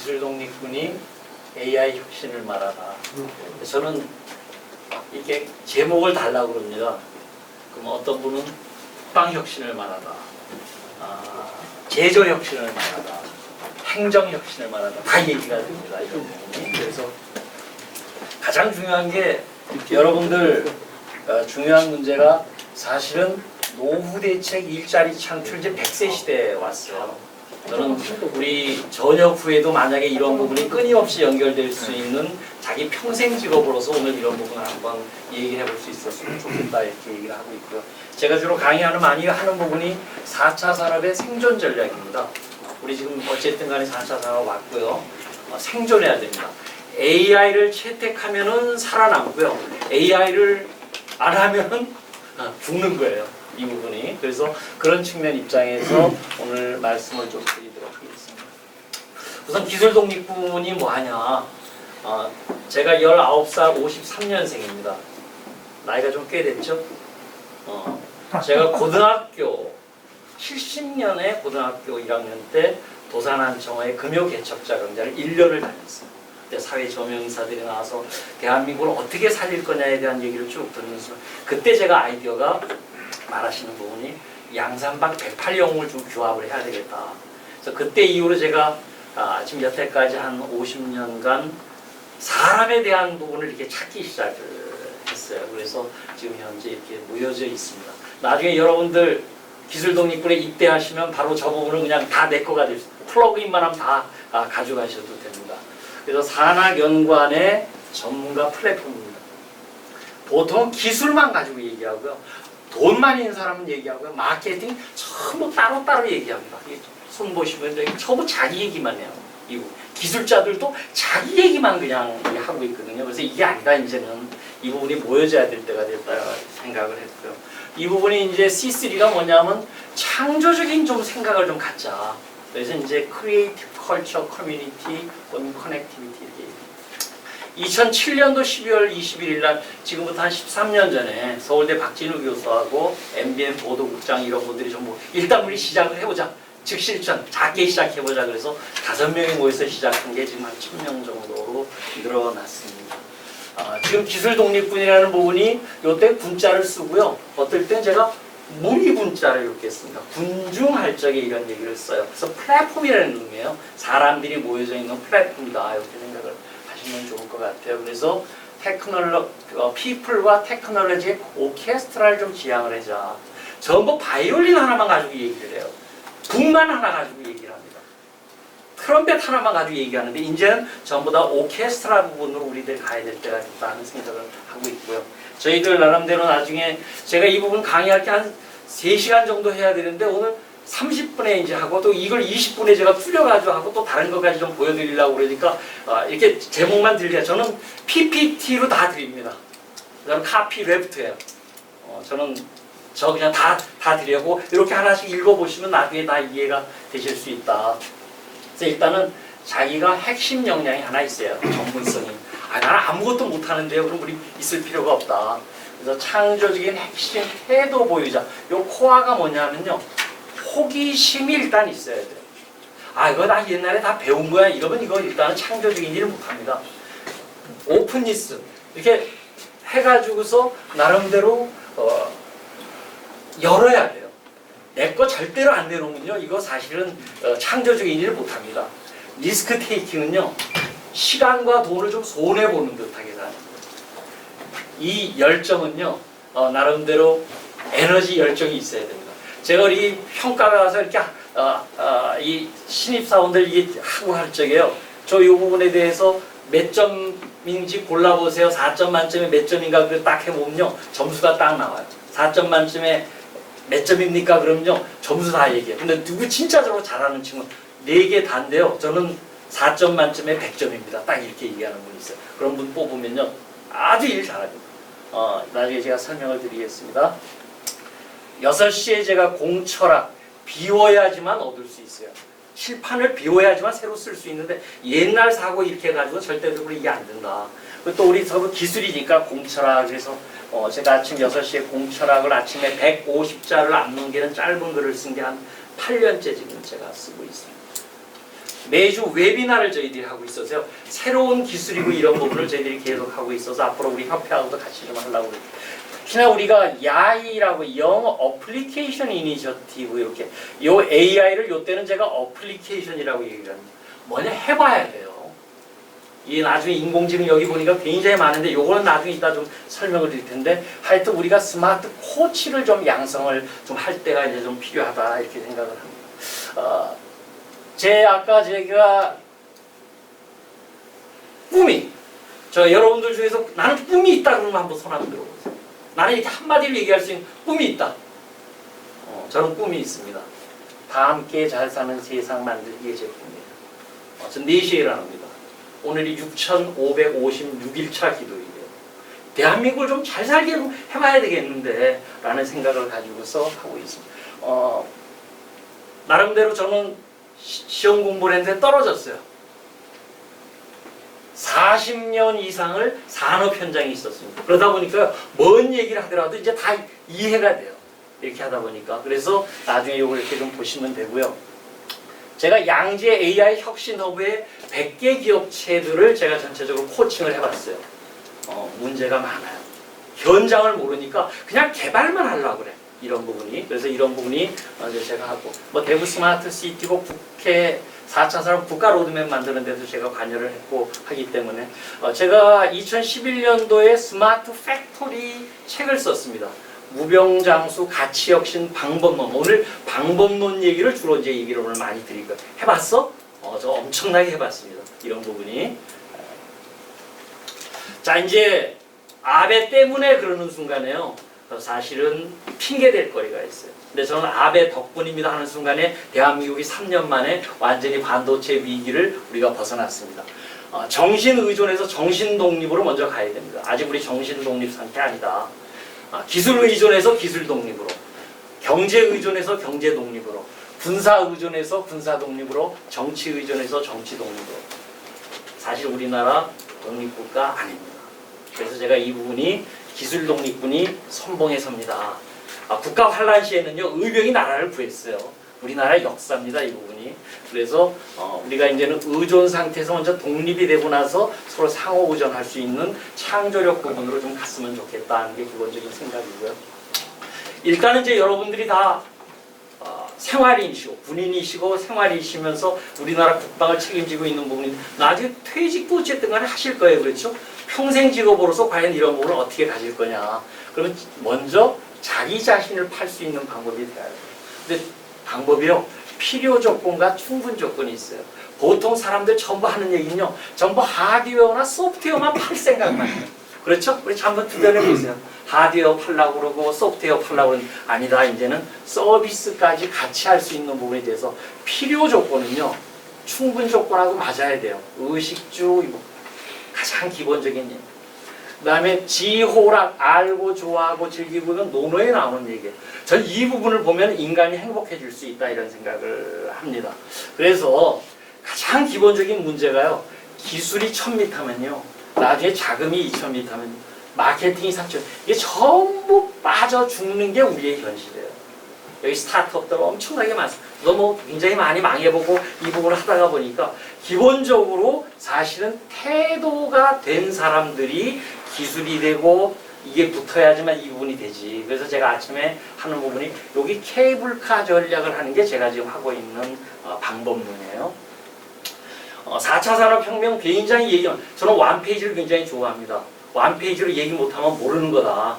기술 독립군이 AI 혁신을 말하다. 저는 이렇게 제목을 달라고 그럽니다. 그럼 어떤 분은 국방 혁신을 말하다, 제조 혁신을 말하다, 행정 혁신을 말하다, 다 얘기가 됩니다. 이런 부분이. 그래서 가장 중요한 게 여러분들 중요한 문제가 사실은 노후 대책, 일자리 창출 이제 100세 시대에 왔어요. 저는 우리 전역 후에도 만약에 이런 부분이 끊임없이 연결될 수 있는 자기 평생 직업으로서 오늘 이런 부분을 한번 얘기를 해볼 수 있었으면 좋겠다 이렇게 얘기를 하고 있고요. 제가 주로 강의하는 많이 하는 부분이 4차 산업의 생존 전략입니다. 우리 지금 어쨌든 간에 4차 산업 왔고요. 생존해야 됩니다. AI를 채택하면은 살아남고요. AI를 안 하면은 죽는 거예요. 이 부분이. 그래서 그런 측면 입장에서 오늘 말씀을 좀 드리도록 하겠습니다. 우선 기술 독립군이 뭐하냐. 제가 19살 53년생입니다. 나이가 좀 꽤 됐죠? 제가 고등학교 70년에 고등학교 1학년 때 도산한청의 금요개척자 강좌를 1년을 다녔어요. 그때 사회 저명인사들이 나와서 대한민국을 어떻게 살릴 거냐에 대한 얘기를 쭉 듣면서 그때 제가 아이디어가 말하시는 부분이 양산박 108영웅을 좀 규합을 해야 되겠다. 그래서 그때 이후로 제가 지금 여태까지 한 50년간 사람에 대한 부분을 이렇게 찾기 시작을 했어요. 그래서 지금 현재 이렇게 모여져 있습니다. 나중에 여러분들 기술 독립군에 입대하시면 바로 저 부분은 그냥 다 내 거가 될 수 있어요. 플러그인만 하면 다 가져가셔도 됩니다. 그래서 산학연구원의 전문가 플랫폼입니다. 보통 기술만 가지고 얘기하고요. 돈만 있는 사람은 얘기하고요. 마케팅 전부 따로따로 얘기합니다. 손 보시면 전부 자기 얘기만 해요. 이거 기술자들도 자기 얘기만 그냥 하고 있거든요. 그래서 이게 아니다. 이제는 이 부분이 모여져야 될 때가 됐다 생각을 했고요. 이 부분이 이제 C3가 뭐냐면 창조적인 좀 생각을 좀 갖자. 그래서 이제 크리에이티브 컬처 커뮤니티 또는 커넥티비티 이렇게 2007년도 12월 21일 날 지금부터 한 13년 전에 서울대 박진우 교수하고 MBN 보도국장 이런 분들이 전부 일단 우리 시작을 해보자. 즉 실전 작게 시작해보자. 그래서 5명이 모여서 시작한 게 지금 한 1000명 정도로 늘어났습니다. 지금 기술 독립군이라는 부분이 요때 군자를 쓰고요. 어떨 땐 제가 무리군자를 이렇게 씁니다. 군중할 적에 이런 얘기를 써요. 그래서 플랫폼이라는 의미예요. 사람들이 모여져 있는 플랫폼이다. 이렇게 생각을 하시면 좋을 것 같아요. 그래서 피플과 테크놀로지의 오케스트라를 좀 지향을 하자. 전부 바이올린 하나만 가지고 얘기를 해요. 북만 하나 가지고 얘기를 합니다. 트럼펫 하나만 가지고 얘기하는데 이제는 전부 다 오케스트라 부분으로 우리들 가야 될 때가 있다는 생각을 하고 있고요. 저희들 나름대로 나중에 제가 이 부분 강의할 때 한 3시간 정도 해야 되는데 오늘 30분에 이제 하고 또 이걸 20분에 제가 풀려가지고 하고 또 다른 것까지 좀 보여드리려고 그러니까 이렇게 제목만 드리려 저는 PPT로 다 드립니다. 저는 카피 레프트예요. 저는 저 그냥 다 드리려고 이렇게 하나씩 읽어보시면 나중에 다 이해가 되실 수 있다. 그래서 일단은 자기가 핵심 역량이 하나 있어요. 전문성이. 나는 아무것도 못하는데요. 그럼 우리 있을 필요가 없다. 그래서 창조적인 핵심 태도 보유자. 요 코어가 뭐냐면요. 호기심이 일단 있어야 돼요. 이거 나 옛날에 다 배운 거야. 이러면 이거 일단은 창조적인 일을 못합니다. 오픈니스. 이렇게 해가지고서 나름대로 열어야 돼요. 내 거 절대로 안 내놓으면요. 이거 사실은 창조적인 일을 못합니다. 리스크 테이킹은요. 시간과 돈을 좀 손해보는 듯하게 하는 거예요. 이 열정은요. 나름대로 에너지 열정이 있어야 됩니다. 제가 이 평가가 와서 이렇게 이 신입사원들 이게 하고 할 적에요. 저 이 부분에 대해서 몇 점인지 골라보세요. 4점 만점에 몇 점인가 그걸 딱 해보면요. 점수가 딱 나와요. 4점 만점에 몇 점입니까? 그러면요. 점수 다 얘기해요. 근데 누구 진짜적으로 잘하는 친구는 4개 다인데요. 저는 4점 만점에 100점입니다. 딱 이렇게 얘기하는 분이 있어요. 그런 분 뽑으면요. 아주 일 잘하죠. 나중에 제가 설명을 드리겠습니다. 6시에 제가 공철학 비워야지만 얻을 수 있어요. 칠판을 비워야지만 새로 쓸 수 있는데 옛날 사고 이렇게 해가지고 절대적으로 이게 안 된다. 또 우리 서로 기술이니까 공철학 그래서 제가 아침 6시에 공철학을 아침에 150자를 안 넘기는 짧은 글을 쓴 게 한 8년째 지금 제가 쓰고 있습니다. 매주 웨비나를 저희들이 하고 있어서요. 새로운 기술이고 이런 부분을 저희들이 계속 하고 있어서 앞으로 우리 협회하고도 같이 좀 하려고 그래요. 특히나 우리가 야이라고 영어 어플리케이션 이니셔티브 이렇게 요 AI를 요 때는 제가 어플리케이션이라고 얘기를 합니다. 뭐냐 해봐야 돼요. 이 나중에 인공지능 여기 보니까 굉장히 많은데 요거는 나중에 이따 좀 설명을 드릴 텐데 하여튼 우리가 스마트 코치를 좀 양성을 좀 할 때가 이제 좀 필요하다 이렇게 생각을 합니다. 아까 제가 꿈이 여러분들 중에서 나는 꿈이 있다 그러면 한번 손 한번 들어보세요. 나는 이렇게 한마디로 얘기할 수 있는 꿈이 있다. 저는 꿈이 있습니다. 다 함께 잘 사는 세상 만들기의 제 꿈이에요. 전 4시에 일어납니다. 오늘이 6,556일차 기도일이에요. 대한민국을 좀 잘 살게 좀 해봐야 되겠는데 라는 생각을 가지고서 하고 있습니다. 나름대로 저는 시험 공부를 했는데 떨어졌어요. 40년 이상을 산업 현장에 있었습니다. 그러다 보니까 뭔 얘기를 하더라도 이제 다 이해가 돼요. 이렇게 하다 보니까. 그래서 나중에 이걸 이렇게 좀 보시면 되고요. 제가 양재 AI 혁신 허브의 100개 기업체들을 제가 전체적으로 코칭을 해봤어요. 문제가 많아요. 현장을 모르니까 그냥 개발만 하려고 그래. 이런 부분이. 그래서 이런 부분이 이제 제가 하고 대구 스마트 시티고 국회 4차 산업 국가 로드맵 만드는 데도 제가 관여를 했고 하기 때문에 제가 2011년도에 스마트 팩토리 책을 썼습니다. 무병장수 가치혁신 방법론. 오늘 방법론 얘기를 주로 이제 얘기를 오늘 많이 드릴 거예요. 해봤어? 저 엄청나게 해봤습니다. 이런 부분이. 자, 이제 아베 때문에 그러는 순간에요. 사실은 핑계댈 거리가 있어요. 근데 저는 아베 덕분입니다 하는 순간에 대한민국이 3년 만에 완전히 반도체 위기를 우리가 벗어났습니다. 정신 의존에서 정신 독립으로 먼저 가야 됩니다. 아직 우리 정신 독립 상태 아니다. 기술 의존에서 기술 독립으로, 경제 의존에서 경제 독립으로, 군사 의존에서 군사 독립으로, 정치 의존에서 정치 독립으로. 사실 우리나라 독립국가 아닙니다. 그래서 제가 이 부분이 기술 독립군이 선봉에 섭니다. 국가 환란 시에는요 의병이 나라를 구했어요. 우리나라의 역사입니다, 이 부분이. 그래서 우리가 이제는 의존 상태에서 먼저 독립이 되고 나서 서로 상호 의존할 수 있는 창조력 부분으로 좀 갔으면 좋겠다는 게 기본적인 생각이고요. 일단은 이제 여러분들이 다 생활인이시고 군인이시고 생활이시면서 우리나라 국방을 책임지고 있는 부분이 나중에 퇴직도 어쨌든 간에 하실 거예요. 그렇죠? 평생 직업으로서 과연 이런 부분을 어떻게 가질 거냐. 그러면 먼저 자기 자신을 팔 수 있는 방법이 돼야 돼요. 근데 방법이요. 필요 조건과 충분 조건이 있어요. 보통 사람들 전부 하는 얘기는요. 전부 하드웨어나 소프트웨어만 팔 생각만 해요. 그렇죠? 우리 한번 주변에 보세요. 하드웨어 팔라고 그러고 소프트웨어 팔라고 그러는 아니다. 이제는 서비스까지 같이 할 수 있는 부분에 대해서 필요 조건은요. 충분 조건하고 맞아야 돼요. 의식주 가장 기본적인 얘기. 그 다음에 지호락, 알고 좋아하고 즐기고 이건 논어에 나오는 얘기예요. 전 이 부분을 보면 인간이 행복해질 수 있다 이런 생각을 합니다. 그래서 가장 기본적인 문제가요. 기술이 1000m면요. 나중에 자금이 2000m면 마케팅이 3000m. 이게 전부 빠져 죽는 게 우리의 현실이에요. 여기 스타트업들 엄청나게 많습니다. 그거 굉장히 많이 망해보고 이 부분을 하다가 보니까 기본적으로 사실은 태도가 된 사람들이 기술이 되고 이게 붙어야지만 이 부분이 되지. 그래서 제가 아침에 하는 부분이 여기 케이블카 전략을 하는 게 제가 지금 하고 있는 방법론이에요. 4차 산업혁명 굉장히 얘기하면 저는 완페이지를 굉장히 좋아합니다. 완페이지로 얘기 못하면 모르는 거다.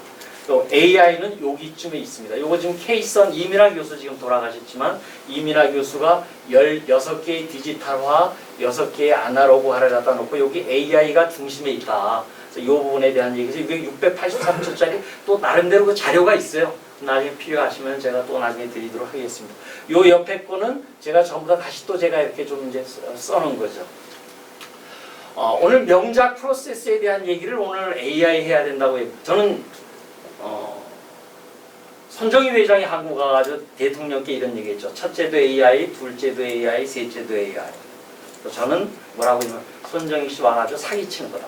또 AI는 여기쯤에 있습니다. 요거 지금 케이선 이민아 교수 지금 돌아가셨지만 이민아 교수가 16개의 디지털화, 6개의 아날로그화를 갖다 놓고 여기 AI가 중심에 있다. 그래서 이 부분에 대한 얘기죠. 이게 683초짜리 또 나름대로 그 자료가 있어요. 나중에 필요하시면 제가 또 나중에 드리도록 하겠습니다. 요 옆에 거는 제가 전부 다 다시 또 제가 이렇게 좀 이제 써놓은 거죠. 오늘 명작 프로세스에 대한 얘기를 오늘 AI 해야 된다고 해요. 저는 손정희 회장이 한국 와가지고 대통령께 이런 얘기했죠. 첫째도 AI, 둘째도 AI, 셋째도 AI. 저는 뭐라고 하냐면 손정희 씨 와가지고 사기치는 거다.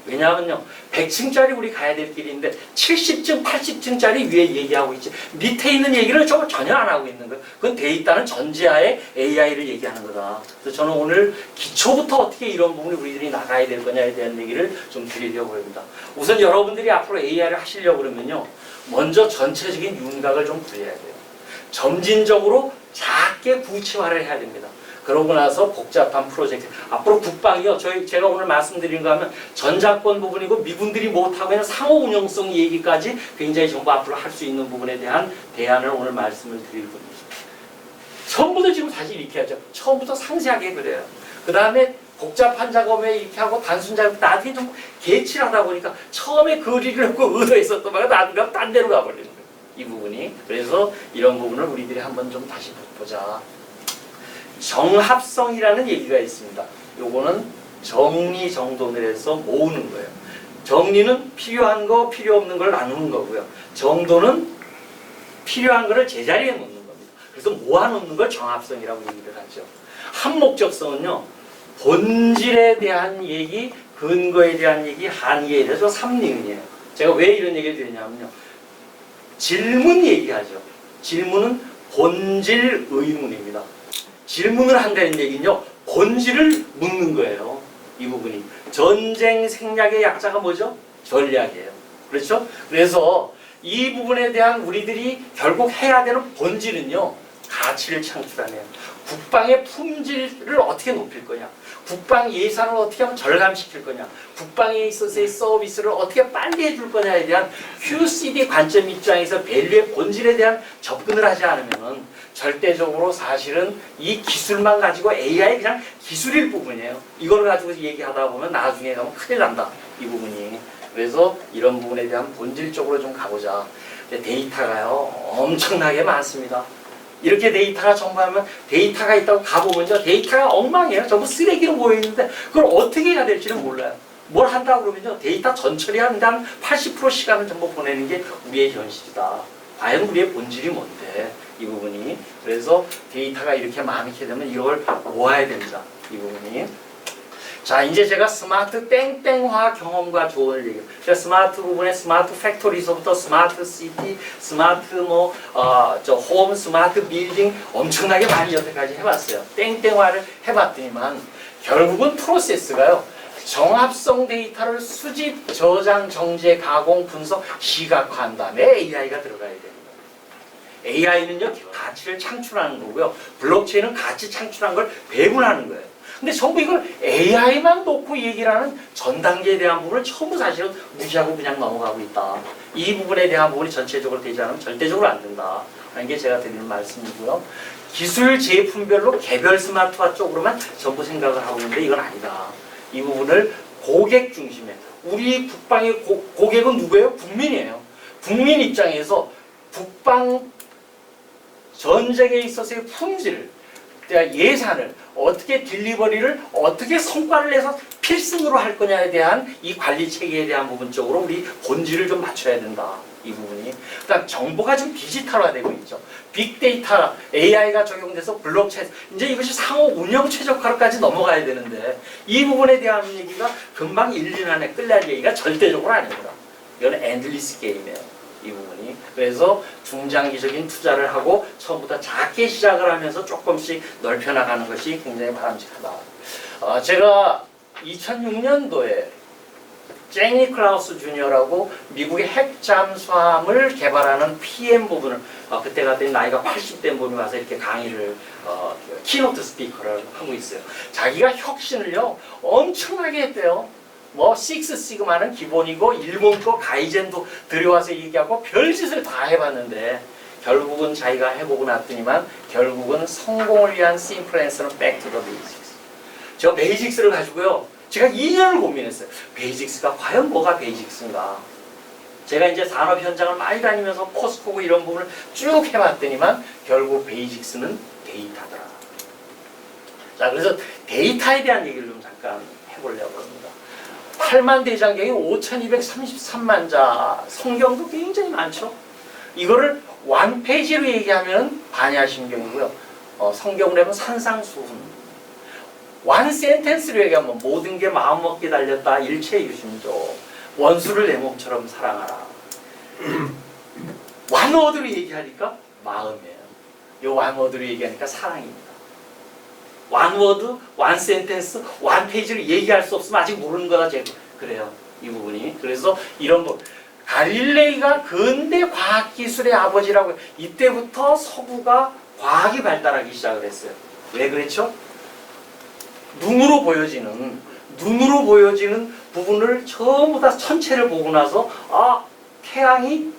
왜냐하면요, 100층짜리 우리 가야 될 길인데 70층, 80층짜리 위에 얘기하고 있지 밑에 있는 얘기를 저거 전혀 안 하고 있는 거예요. 그건 돼 있다는 전제하에 AI를 얘기하는 거다. 그래서 저는 오늘 기초부터 어떻게 이런 부분이 우리들이 나가야 될 거냐에 대한 얘기를 좀 드리려고 합니다. 우선 여러분들이 앞으로 AI를 하시려고 그러면요, 먼저 전체적인 윤곽을 좀 그려야 돼요. 점진적으로 작게 구체화를 해야 됩니다. 그러고 나서 복잡한 프로젝트. 앞으로 국방이요, 제가 오늘 말씀드린 거 하면 전자권 부분이고 미군들이 못하고 있는 상호 운영성 얘기까지 굉장히 정부 앞으로 할 수 있는 부분에 대한 대안을 오늘 말씀을 드릴 겁니다. 처음부터 지금 사실 이렇게 하죠. 처음부터 상세하게 그래요. 그 다음에 복잡한 작업에 이렇게 하고 단순 작업, 나중에 좀 개칠하다 보니까 처음에 그리려고 의도했었던 바가 나중에 딴 데로 가버리는 거예요. 이 부분이. 그래서 이런 부분을 우리들이 한번 좀 다시 보자. 정합성이라는 얘기가 있습니다. 요거는 정리정돈을 해서 모으는 거예요. 정리는 필요한 거, 필요 없는 걸 나누는 거고요. 정돈은 필요한 거를 제자리에 놓는 겁니다. 그래서 모아놓는 걸 정합성이라고 얘기를 하죠. 한목적성은요, 본질에 대한 얘기, 근거에 대한 얘기, 한계에 대해서 삼리은이에요. 제가 왜 이런 얘기를 드리냐면요, 질문 얘기하죠. 질문은 본질 의문입니다. 질문을 한다는 얘기는요, 본질을 묻는 거예요. 이 부분이. 전쟁 생략의 약자가 뭐죠? 전략이에요. 그렇죠? 그래서 이 부분에 대한 우리들이 결국 해야 되는 본질은요, 가치를 창출하네요. 국방의 품질을 어떻게 높일 거냐, 국방 예산을 어떻게 하면 절감시킬 거냐, 국방에 있어서의 서비스를 어떻게 빨리 해줄 거냐에 대한 QCD 관점 입장에서 밸류의 본질에 대한 접근을 하지 않으면 절대적으로 사실은 이 기술만 가지고 AI 그냥 기술일 부분이에요. 이걸 가지고 얘기하다 보면 나중에 가면 큰일 난다, 이 부분이. 그래서 이런 부분에 대한 본질적으로 좀 가보자. 데이터가요, 엄청나게 많습니다. 이렇게 데이터가 정보하면 데이터가 있다고 가보면요, 데이터가 엉망이에요. 전부 쓰레기로 모여있는데 그걸 어떻게 해야 될지는 몰라요. 뭘 한다고 그러면요, 데이터 전처리하는데 한 80% 시간을 전부 보내는 게 우리의 현실이다. 과연 우리의 본질이 뭔데, 이 부분이. 그래서 데이터가 이렇게 많게 되면 이걸 모아야 됩니다, 이 부분이. 자, 이제 제가 스마트 땡땡화 경험과 조언을 얘기해요. 제가 스마트 부분에 스마트 팩토리서부터 스마트 시티, 스마트 홈, 스마트 빌딩 엄청나게 많이 여태까지 해봤어요. 땡땡화를 해봤더니만 결국은 프로세스가요, 정합성 데이터를 수집, 저장, 정제, 가공, 분석, 시각화한 다음에 AI가 들어가야 됩니다. AI는요, 가치를 창출하는 거고요. 블록체인은 가치 창출한 걸 배분하는 거예요. 근데 전부 이걸 AI만 놓고 얘기를 하는 전 단계에 대한 부분을 전부 사실은 무시하고 그냥 넘어가고 있다. 이 부분에 대한 부분이 전체적으로 되지 않으면 절대적으로 안 된다 하는 게 제가 드리는 말씀이고요. 기술 제품별로 개별 스마트화 쪽으로만 전부 생각을 하고 있는데 이건 아니다. 이 부분을 고객 중심에, 우리 국방의 고객은 누구예요? 국민이에요. 국민 입장에서 국방 전쟁에 있어서의 품질, 예산을 어떻게 딜리버리를 어떻게 성과를 내서 필승으로 할 거냐에 대한 이 관리 체계에 대한 부분 쪽으로 우리 본질을 좀 맞춰야 된다, 이 부분이. 그다음 정보가 좀 디지털화되고 있죠. 빅데이터, AI가 적용돼서 블록체인, 이제 이것이 상호 운영 최적화로까지 넘어가야 되는데 이 부분에 대한 얘기가 금방 1, 2년 안에 끝날 얘기가 절대적으로 아닙니다. 이거는 엔들리스 게임이에요, 이 부분이. 그래서 중장기적인 투자를 하고 처음부터 작게 시작을 하면서 조금씩 넓혀나가는 것이 굉장히 바람직하다. 제가 2006년도에 제니 클라우스 주니어라고 미국의 핵 잠수함을 개발하는 PM 부분을, 그때 갔더니 나이가 80된 분이 와서 이렇게 강의를 키노트 스피커를 하고 있어요. 자기가 혁신을요 엄청나게 했대요. 뭐 식스 시그마는 기본이고 일본 거 가이젠도 들여와서 얘기하고 별짓을 다 해봤는데 결국은 자기가 해보고 났더니만 결국은 성공을 위한 심플 앤서는 back to the basics. 저 베이직스를 가지고요, 제가 2년을 고민했어요. 베이직스가 과연 뭐가 베이직스인가. 제가 이제 산업 현장을 많이 다니면서 코스코고 이런 부분을 쭉 해봤더니만 결국 베이직스는 데이터더라. 자, 그래서 데이터에 대한 얘기를 좀 잠깐 해보려고 합니다. 8만 대장경이 5,233만 자, 성경도 굉장히 많죠. 이거를 완페이지로 얘기하면 반야심경이고요. 성경을 하면 산상수훈. 원 센텐스로 얘기하면 모든 게 마음먹기 달렸다. 일체의 유심조. 원수를 내 몸처럼 사랑하라. 원워드로 얘기하니까 마음이에요. 이 원워드로 얘기하니까 사랑입니다. 원워드, 원 센텐스, 원 페이지로 얘기할 수 없으면 아직 모르는 거다. 제가 그래요. 이 부분이. 그래서 이런 부 갈릴레이가 근대 과학기술의 아버지라고 이때부터 서구가 과학이 발달하기 시작을 했어요. 왜 그랬죠? 눈으로 보여지는 부분을 전부 다 천체를 보고 나서 태양이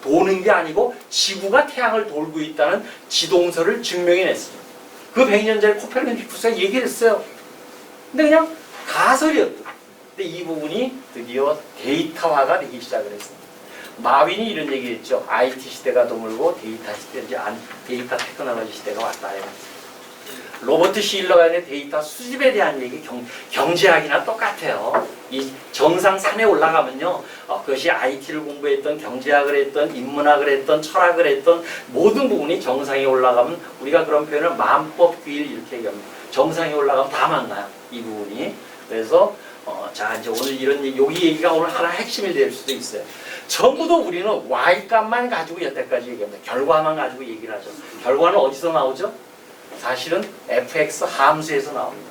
도는 게 아니고 지구가 태양을 돌고 있다는 지동설을 증명해냈습니다. 그 100년 전에 코페르니쿠스가 얘기를 했어요. 근데 그냥 가설이었던. 근데 이 부분이 드디어 데이터화가 되기 시작을 했습니다. 마윈이 이런 얘기를 했죠. IT 시대가 드물고 데이터 테크놀로지 시대가 왔다. 로버트 실러간의 데이터 수집에 대한 얘기 경제학이나 똑같아요. 이 정상 산에 올라가면요, 그것이 IT를 공부했던 경제학을 했던 인문학을 했던 철학을 했던 모든 부분이 정상에 올라가면 우리가 그런 표현을 만법귀일 이렇게 얘기합니다. 정상에 올라가면 다 만나요. 이 부분이. 그래서 자 이제 오늘 이런 여기 얘기가 오늘 하나 핵심이 될 수도 있어요. 전부도 우리는 Y값만 가지고 여태까지 얘기합니다. 결과만 가지고 얘기를 하죠. 결과는 어디서 나오죠? 사실은 fx 함수에서 나옵니다.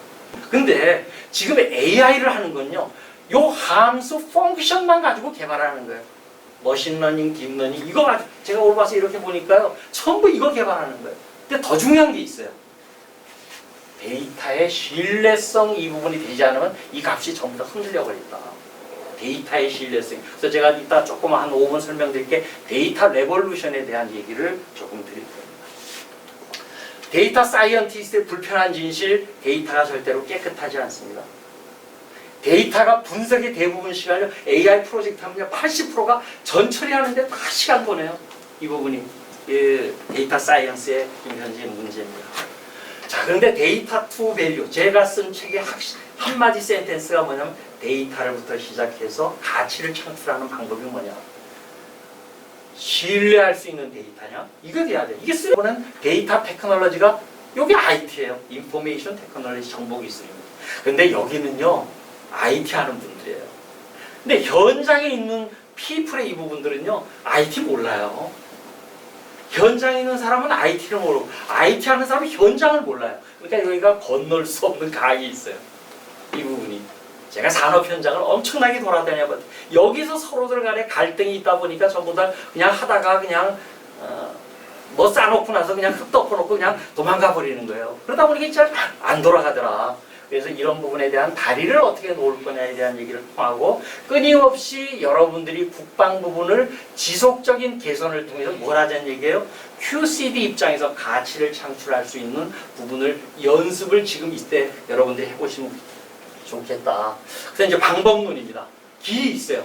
근데 지금 AI를 하는 건요, 요 함수 펑크션만 가지고 개발하는 거예요. 머신러닝, 딥러닝 이거 가지고 제가 오늘 와서 이렇게 보니까요, 전부 이거 개발하는 거예요. 근데 더 중요한 게 있어요. 데이터의 신뢰성 이 부분이 되지 않으면 이 값이 전부 다 흔들려 버린다. 데이터의 신뢰성. 그래서 제가 이따 조금 한 5분 설명드릴게. 데이터 레볼루션에 대한 얘기를 조금 드릴 거예요. 데이터 사이언티스트의 불편한 진실, 데이터가 절대로 깨끗하지 않습니다. 데이터가 분석의 대부분 시간을 AI 프로젝트 하면 80%가 전처리하는데 다 시간 보내요. 이 부분이 데이터 사이언스의 지금 현재 문제입니다. 자, 그런데 데이터 투 밸류, 제가 쓴 책의 한마디 센텐스가 뭐냐면 데이터를부터 시작해서 가치를 창출하는 방법이 뭐냐. 신뢰할 수 있는 데이터냐? 이거 돼야 돼. 이게 쓰려는 데이터 테크놀로지가 여기 IT예요. 인포메이션 테크놀로지 정보기술입니다. 근데 여기는요, IT 하는 분들이에요. 근데 현장에 있는 피플의 이 부분들은요, IT 몰라요. 현장에 있는 사람은 IT를 모르고 IT 하는 사람은 현장을 몰라요. 그러니까 여기가 건널 수 없는 강이 있어요. 이 부분이. 제가 산업 현장을 엄청나게 돌아다녀봤어요. 여기서 서로들 간에 갈등이 있다 보니까 전부 다 그냥 하다가 그냥 뭐 싸놓고 나서 그냥 흙 덮어놓고 그냥 도망가 버리는 거예요. 그러다 보니까 잘 안 돌아가더라. 그래서 이런 부분에 대한 다리를 어떻게 놓을 거냐에 대한 얘기를 통하고 끊임없이 여러분들이 국방 부분을 지속적인 개선을 통해서 뭘 하자는 얘기예요? QCD 입장에서 가치를 창출할 수 있는 부분을 연습을 지금 이때 여러분들이 해보시면 좋겠다. 그래서 이제 방법론입니다. 길이 있어요.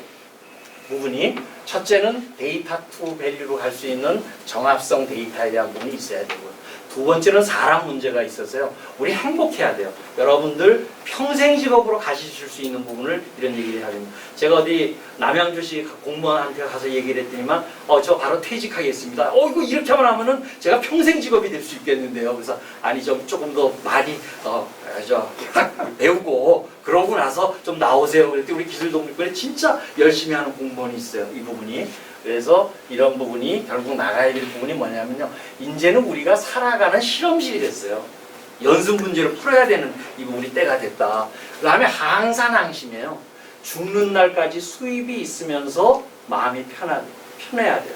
부분이. 첫째는 데이터 투 밸류로 갈 수 있는 정합성 데이터에 대한 부분이 있어야 되고요. 두 번째는 사람 문제가 있어서요. 우리 행복해야 돼요. 여러분들 평생 직업으로 가지실 수 있는 부분을 이런 얘기를 해야 됩니다. 제가 어디 남양주시 공무원한테 가서 얘기를 했더니만 저 바로 퇴직하겠습니다. 이거 이렇게만 하면은 제가 평생 직업이 될 수 있겠는데요. 그래서 아니 좀 조금 더 많이 배우고 그러고 나서 좀 나오세요. 그랬더니 우리 기술동물권에 진짜 열심히 하는 공무원이 있어요. 이 부분이. 그래서 이런 부분이 결국 나가야 될 부분이 뭐냐면요. 이제는 우리가 살아가는 실험실이 됐어요. 연습 문제를 풀어야 되는 이 부분이 때가 됐다. 그 다음에 항산항심이에요. 죽는 날까지 수입이 있으면서 마음이 편해야 돼요.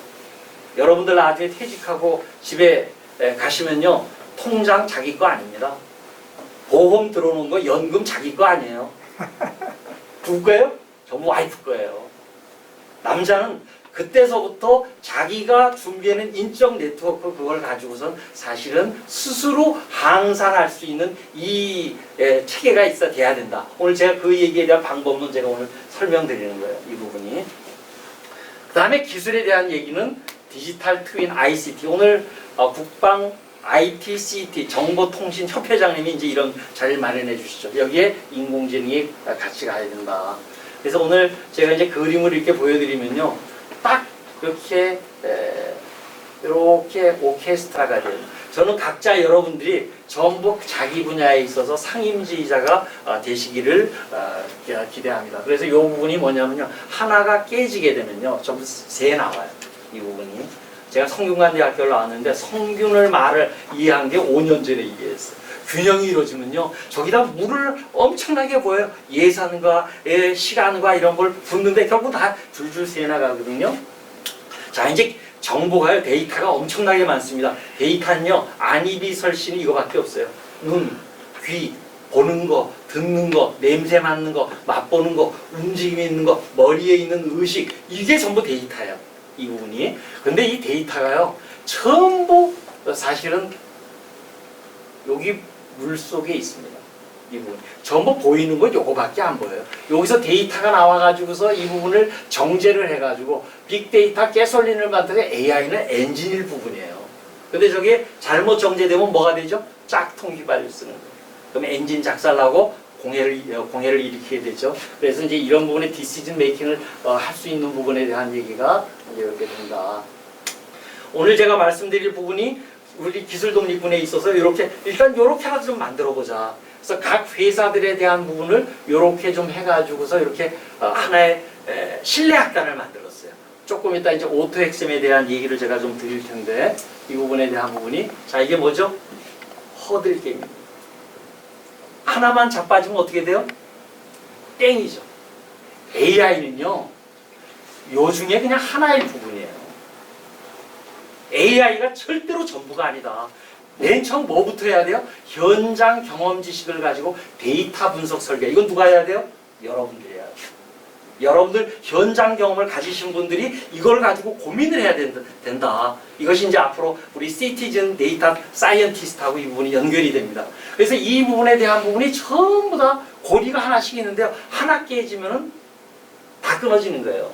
여러분들 나중에 퇴직하고 집에 가시면요. 통장 자기 거 아닙니다. 보험 들어오는 거 연금 자기 거 아니에요. 누구 거예요? 전부 와이프 거예요. 남자는 그때서부터 자기가 준비하는 인적 네트워크 그걸 가지고선 사실은 스스로 항산할 수 있는 이 체계가 있어 돼야 된다. 오늘 제가 그 얘기에 대한 방법론 제가 오늘 설명드리는 거예요. 이 부분이. 그 다음에 기술에 대한 얘기는 디지털 트윈 ICT. 오늘 국방 ITCT 정보통신협회장님이 이제 이런 자리를 마련해 주시죠. 여기에 인공지능이 같이 가야 된다. 그래서 오늘 제가 이제 그림을 이렇게 보여드리면요. 딱 그렇게 이렇게 오케스트라가 돼요. 저는 각자 여러분들이 전부 자기 분야에 있어서 상임지휘자가 되시기를 기대합니다. 그래서 이 부분이 뭐냐면요. 하나가 깨지게 되면요. 전부 새 나와요. 이 부분이. 제가 성균관대학교를 나왔는데 성균을 말을 이해한 게 5년 전에 이해했어요. 균형이 이루어지면요. 저기다 물을 엄청나게 보여요. 예산과 시간과 이런 걸 붓는데 결국 다 줄줄 새 나가거든요. 자, 이제 정보가요. 데이터가 엄청나게 많습니다. 데이터는요. 안이비설신이 이거밖에 없어요. 눈, 귀, 보는 거, 듣는 거, 냄새 맡는 거, 맛보는 거, 움직임이 있는 거, 머리에 있는 의식, 이게 전부 데이터예요. 이 부분이. 근데 이 데이터가요. 전부 사실은 여기 물 속에 있습니다. 이 부분. 전부 보이는 건 요거밖에 안 보여요. 여기서 데이터가 나와가지고서 이 부분을 정제를 해가지고 빅데이터 가솔린을 만드는 AI는 엔진일 부분이에요. 근데 저게 잘못 정제되면 뭐가 되죠? 짝퉁 휘발유 쓰는 거예요. 그럼 엔진 작살나고 공해를 일으키게 되죠. 그래서 이제 이런 부분에 디시전 메이킹을 할 수 있는 부분에 대한 얘기가 이렇게 된다. 오늘 제가 말씀드릴 부분이 우리 기술 독립군에 있어서 이렇게 일단 이렇게라도 좀 만들어 보자. 그래서 각 회사들에 대한 부분을 이렇게 좀 해가지고서 이렇게 하나의 신뢰학단을 만들었어요. 조금 이따 이제 오토엑셈에 대한 얘기를 제가 좀 드릴 텐데 이 부분에 대한 부분이 자 이게 뭐죠? 허들 게임입니다. 하나만 자빠지면 어떻게 돼요? 땡이죠. AI는요. 요 중에 그냥 하나의 부분이에요. AI가 절대로 전부가 아니다. 맨 처음 뭐부터 해야 돼요? 현장 경험 지식을 가지고 데이터 분석 설계. 이건 누가 해야 돼요? 여러분들이 해야 돼요. 여러분들 현장 경험을 가지신 분들이 이걸 가지고 고민을 해야 된다. 이것이 이제 앞으로 우리 시티즌 데이터 사이언티스트하고 이 부분이 연결이 됩니다. 그래서 이 부분에 대한 부분이 전부 다 고리가 하나씩 있는데요. 하나 깨지면은 다 끊어지는 거예요.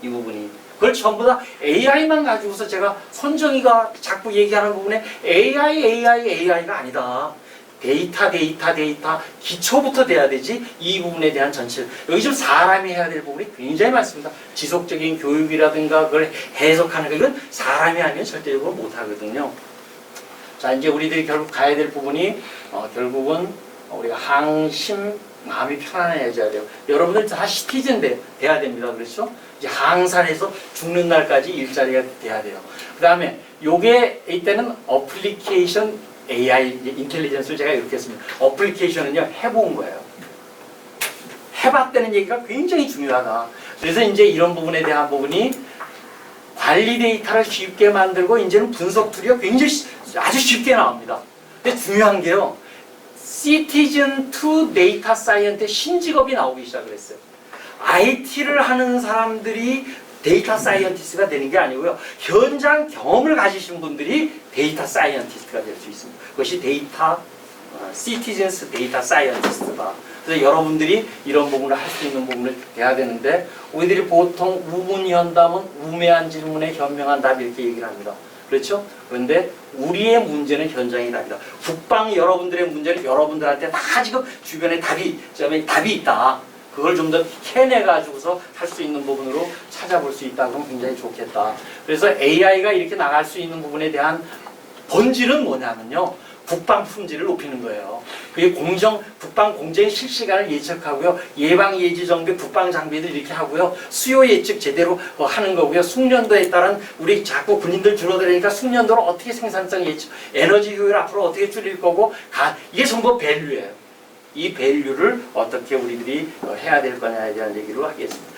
이 부분이. 그걸 전부 다 AI만 가지고서 제가 손정희가 자꾸 얘기하는 부분에 AI가 아니다. 데이터 기초부터 돼야 되지 이 부분에 대한 전체 여기 좀 사람이 해야 될 부분이 굉장히 많습니다. 지속적인 교육이라든가 그걸 해석하는 거 이건 사람이 아니면 절대적으로 못하거든요. 자 이제 우리들이 결국 가야 될 부분이 결국은 우리가 항심 마음이 편안해져야 돼요. 여러분들 다 시티즌 돼야 됩니다. 그렇죠? 이제 항산에서 죽는 날까지 일자리가 돼야 돼요. 그 다음에 요게 이때는 어플리케이션 AI 인텔리전스를 제가 이렇게 했습니다. 어플리케이션은요 해본 거예요. 해봤다는 얘기가 굉장히 중요하다. 그래서 이제 이런 부분에 대한 부분이 관리 데이터를 쉽게 만들고 이제는 분석 툴이 굉장히 아주 쉽게 나옵니다. 근데 중요한 게요. 시티즌 투 데이터 사이언트의 신직업이 나오기 시작을 했어요. IT를 하는 사람들이 데이터 사이언티스트가 되는 게 아니고요. 현장 경험을 가지신 분들이 데이터 사이언티스트가 될 수 있습니다. 그것이 시티즌스 데이터 사이언티스트다. 그래서 여러분들이 이런 부분을 할 수 있는 부분을 돼야 되는데 우리들이 보통 우문현담은 우매한 질문에 현명한 답 이렇게 얘기를 합니다. 그렇죠? 그런데 우리의 문제는 현장의 답이다. 국방 여러분들의 문제는 여러분들한테 다 지금 주변에 답이 있다. 그걸 좀 더 캐내가지고서 할 수 있는 부분으로 찾아볼 수 있다. 그럼 굉장히 좋겠다. 그래서 AI가 이렇게 나갈 수 있는 부분에 대한 본질은 뭐냐면요. 국방 품질을 높이는 거예요. 그게 국방 공정 실시간을 예측하고요. 예방 예지 정비 국방 장비들 이렇게 하고요. 수요 예측 제대로 하는 거고요. 숙련도에 따른 우리 자꾸 군인들 줄어들으니까 숙련도를 어떻게 생산성 예측, 에너지 효율 앞으로 어떻게 줄일 거고 이게 전부 밸류예요. 이 밸류를 어떻게 우리들이 해야 될 거냐에 대한 얘기를 하겠습니다.